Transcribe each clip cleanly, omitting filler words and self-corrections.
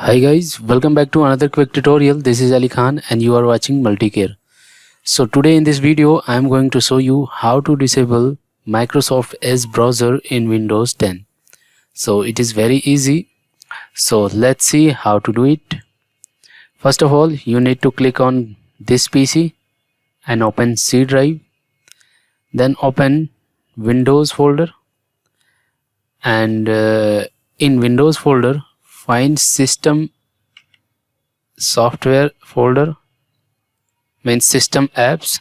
Hi guys, welcome back to another quick tutorial. This is Ali Khan and you are watching Multicare. So today in this video I am going to show you how to disable Microsoft Edge browser in Windows 10. So it is very easy. So let's see how to do it. First of all, you need to click on this PC and open C drive. Then open Windows folder and in Windows folder find system software folder, means system apps.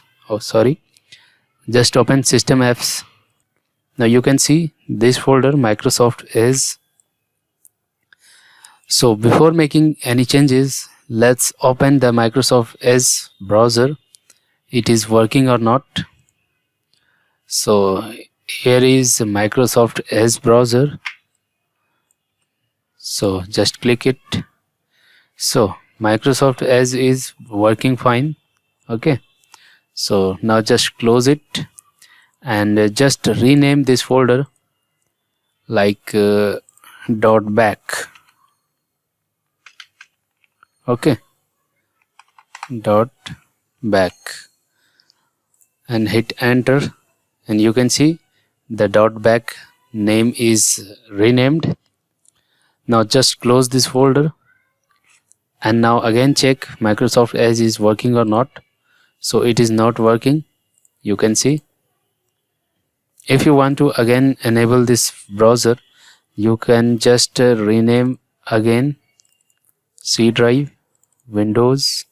Just open system apps. Now you can see this folder Microsoft Edge. So before making any changes, let's open the Microsoft Edge browser. It is working or not. So here is Microsoft Edge browser. So just click it. So Microsoft Edge is working fine. Okay, so now just close it and just rename this folder like .back. Okay, .back and hit enter, and you can see the .back name is renamed. Now just close this folder and now again check Microsoft Edge is working or not. So it is not working, you can see. If you want to again enable this browser, you can just rename again C drive, Windows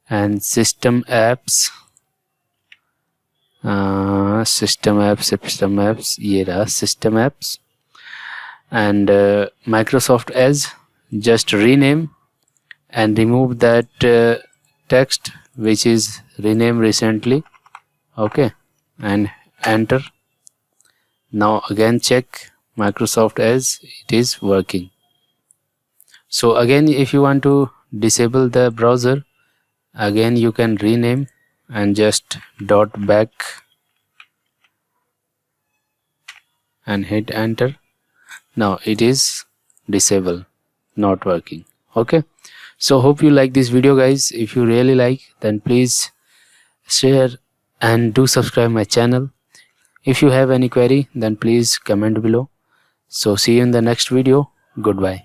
and system apps. System apps and Microsoft Edge. Just rename and remove that text which is renamed recently. Okay, and enter. Now again check Microsoft Edge, it is working. So again, if you want to disable the browser, again you can rename and just .back and hit enter. Now it is disabled, not working. Okay, so hope you like this video guys. If you really like, then please share and do subscribe my channel. If you have any query, then please comment below. So see you in the next video. Goodbye.